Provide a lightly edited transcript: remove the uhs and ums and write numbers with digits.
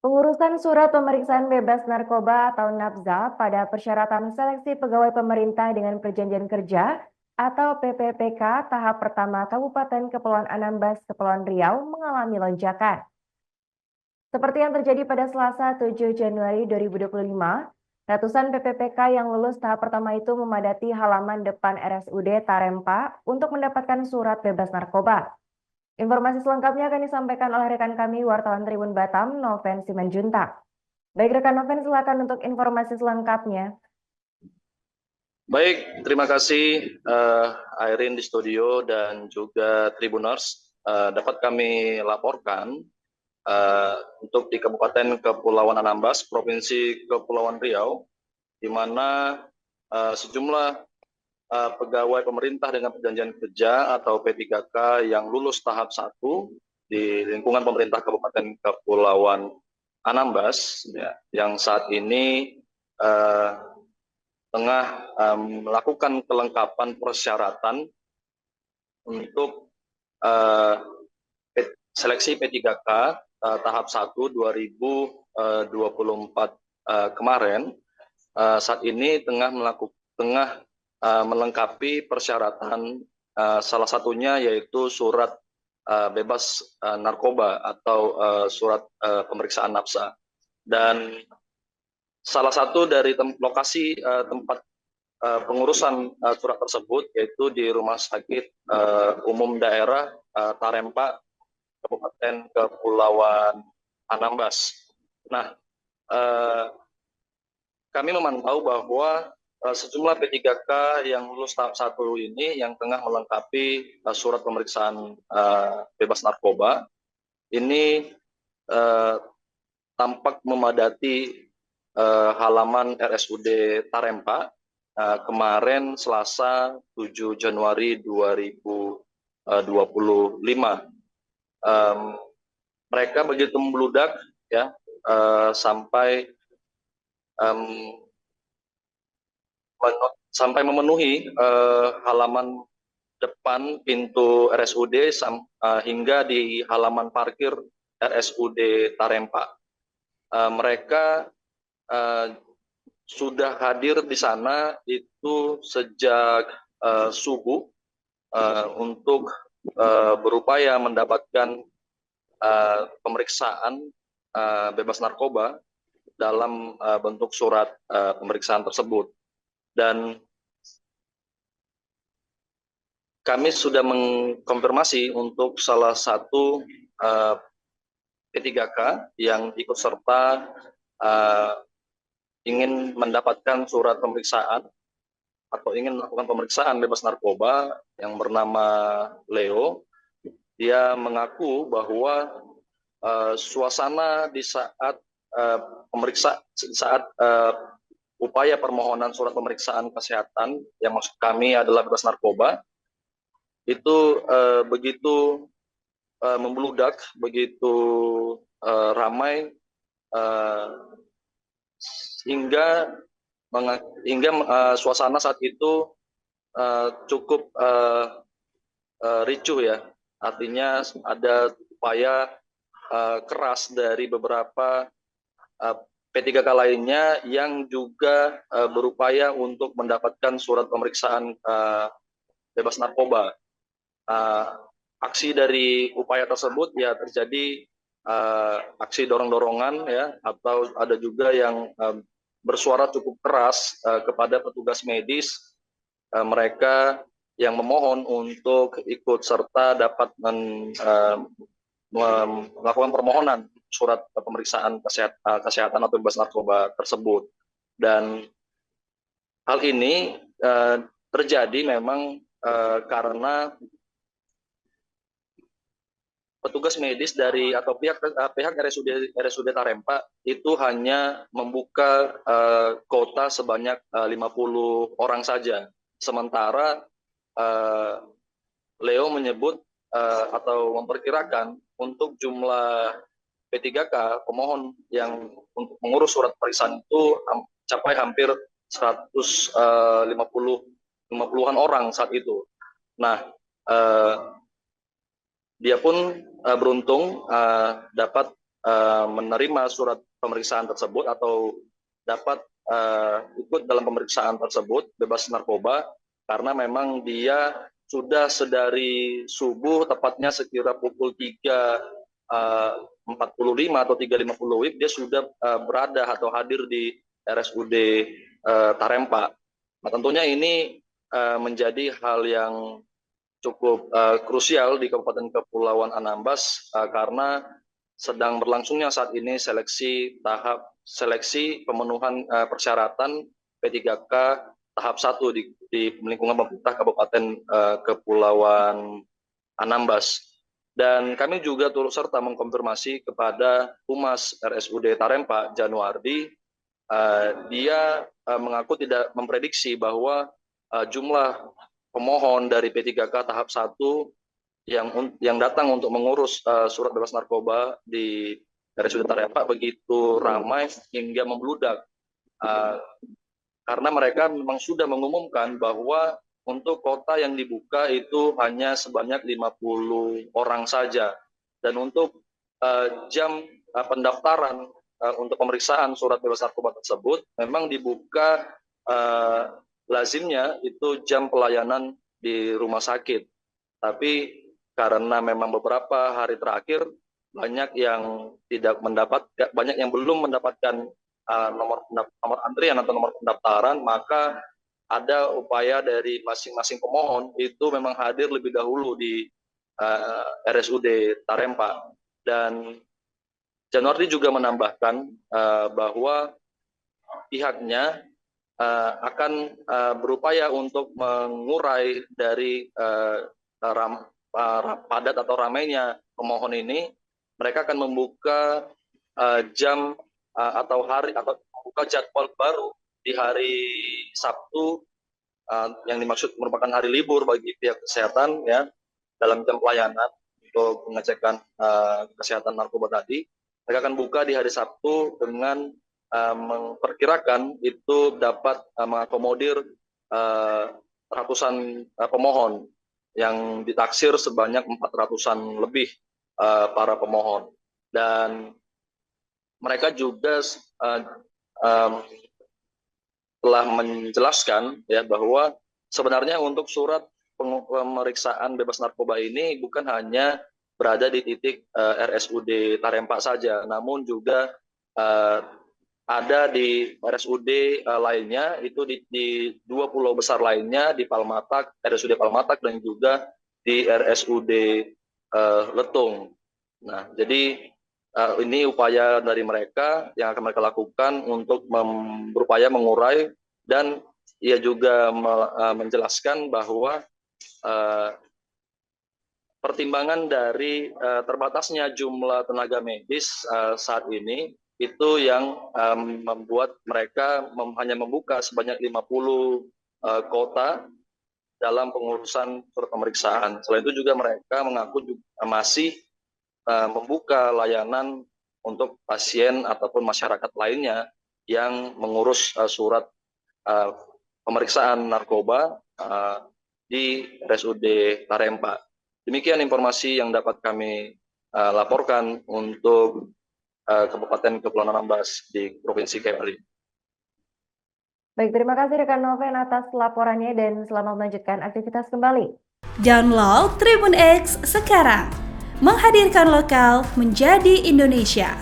Pengurusan surat pemeriksaan bebas narkoba atau NABZA pada persyaratan seleksi pegawai pemerintah dengan perjanjian kerja atau PPPK tahap pertama Kabupaten Kepulauan Anambas, Kepulauan Riau mengalami lonjakan. Seperti yang terjadi pada Selasa 7 Januari 2025, ratusan PPPK yang lulus tahap pertama itu memadati halaman depan RSUD Tarempa untuk mendapatkan surat bebas narkoba. Informasi selengkapnya akan disampaikan oleh rekan kami wartawan Tribun Batam, Noven Simanjuntak. Baik rekan Noven, silakan untuk informasi selengkapnya. Baik, terima kasih Airin di studio dan juga Tribuners. Dapat kami laporkan untuk di Kabupaten Kepulauan Anambas, Provinsi Kepulauan Riau, di mana sejumlah pegawai pemerintah dengan perjanjian kerja atau P3K yang lulus tahap 1 di lingkungan pemerintah Kabupaten Kepulauan Anambas, ya, yang saat ini tengah melakukan kelengkapan persyaratan untuk seleksi P3K tahap 1 2024 kemarin. Saat ini tengah melengkapi persyaratan, salah satunya yaitu surat bebas narkoba atau surat pemeriksaan NABZA. Dan salah satu dari lokasi tempat pengurusan surat tersebut yaitu di Rumah Sakit Umum Daerah Tarempa, Kabupaten Kepulauan Anambas. Nah, kami memantau bahwa sejumlah P3K yang lulus tahap 1 ini yang tengah melengkapi surat pemeriksaan bebas narkoba ini tampak memadati halaman RSUD Tarempa kemarin Selasa 7 Januari 2025. Mereka begitu membludak ya, sampai memenuhi halaman depan pintu RSUD hingga di halaman parkir RSUD Tarempa. Mereka sudah hadir di sana itu sejak subuh untuk berupaya mendapatkan pemeriksaan bebas narkoba dalam bentuk surat pemeriksaan tersebut. Dan kami sudah mengkonfirmasi untuk salah satu P3K yang ikut serta ingin mendapatkan surat pemeriksaan atau ingin melakukan pemeriksaan bebas narkoba yang bernama Leo. Dia mengaku bahwa suasana di saat upaya permohonan surat pemeriksaan kesehatan yang maksud kami adalah bebas narkoba itu begitu membludak, begitu ramai, hingga suasana saat itu cukup ricuh ya. Artinya ada upaya keras dari beberapa P3K lainnya yang juga berupaya untuk mendapatkan surat pemeriksaan bebas narkoba. Aksi dari upaya tersebut ya terjadi aksi dorong-dorongan ya, atau ada juga yang bersuara cukup keras kepada petugas medis, mereka yang memohon untuk ikut serta dapat melakukan permohonan surat pemeriksaan kesehatan atau bebas narkoba tersebut. Dan hal ini terjadi memang karena petugas medis dari atau pihak RSUD Tarempa itu hanya membuka kuota sebanyak 50 orang saja. Sementara Leo menyebut atau memperkirakan untuk jumlah P3K pemohon yang untuk mengurus surat pemeriksaan itu capai hampir 150-an orang saat itu. Nah, dia pun beruntung dapat menerima surat pemeriksaan tersebut atau dapat ikut dalam pemeriksaan tersebut bebas narkoba, karena memang dia sudah sedari subuh, tepatnya sekira pukul 3.45 atau 3.50 WIB, dia sudah berada atau hadir di RSUD Tarempa. Nah, tentunya ini menjadi hal yang cukup krusial di Kabupaten Kepulauan Anambas, karena sedang berlangsungnya saat ini tahap seleksi pemenuhan persyaratan P3K tahap 1 di lingkungan pemerintah Kabupaten Kepulauan Anambas. Dan kami juga turut serta mengkonfirmasi kepada Humas RSUD Tarempa, Januardi. Dia mengaku tidak memprediksi bahwa jumlah pemohon dari P3K tahap 1 yang datang untuk mengurus surat bebas narkoba di RSUD Tarempa begitu ramai hingga membludak, karena mereka memang sudah mengumumkan bahwa untuk kota yang dibuka itu hanya sebanyak 50 orang saja, dan untuk jam pendaftaran untuk pemeriksaan surat bebas narkoba tersebut memang dibuka lazimnya itu jam pelayanan di rumah sakit, tapi karena memang beberapa hari terakhir banyak yang belum mendapatkan nomor antrian atau nomor pendaftaran, maka ada upaya dari masing-masing pemohon itu memang hadir lebih dahulu di RSUD Tarempa. Dan Januardi juga menambahkan bahwa pihaknya akan berupaya untuk mengurai dari padat atau ramainya pemohon ini. Mereka akan membuka jam atau hari atau membuka jadwal baru di hari Sabtu, yang dimaksud merupakan hari libur bagi pihak kesehatan, ya, dalam jam pelayanan untuk pengecekan kesehatan narkoba tadi. Mereka akan buka di hari Sabtu dengan memperkirakan itu dapat mengakomodir ratusan pemohon yang ditaksir sebanyak 400-an lebih para pemohon. Dan mereka juga telah menjelaskan, ya, bahwa sebenarnya untuk surat pemeriksaan bebas narkoba ini bukan hanya berada di titik RSUD Tarempa saja, namun juga ada di RSUD lainnya, itu di 2 pulau besar lainnya, di Palmatak, RSUD Palmatak, dan juga di RSUD Letung. Nah, jadi ini upaya dari mereka yang akan mereka lakukan untuk berupaya mengurai, dan ia juga menjelaskan bahwa pertimbangan dari terbatasnya jumlah tenaga medis saat ini itu yang membuat mereka hanya membuka sebanyak 50 kota dalam pengurusan surat pemeriksaan. Selain itu juga mereka mengaku masih membuka layanan untuk pasien ataupun masyarakat lainnya yang mengurus surat pemeriksaan narkoba di RSUD Tarempa. Demikian informasi yang dapat kami laporkan untuk Kabupaten Kepulauan Anambas di Provinsi Kepri. Baik, terima kasih rekan Noven atas laporannya dan selamat melanjutkan aktivitas kembali. Download Tribun X sekarang, menghadirkan lokal menjadi Indonesia.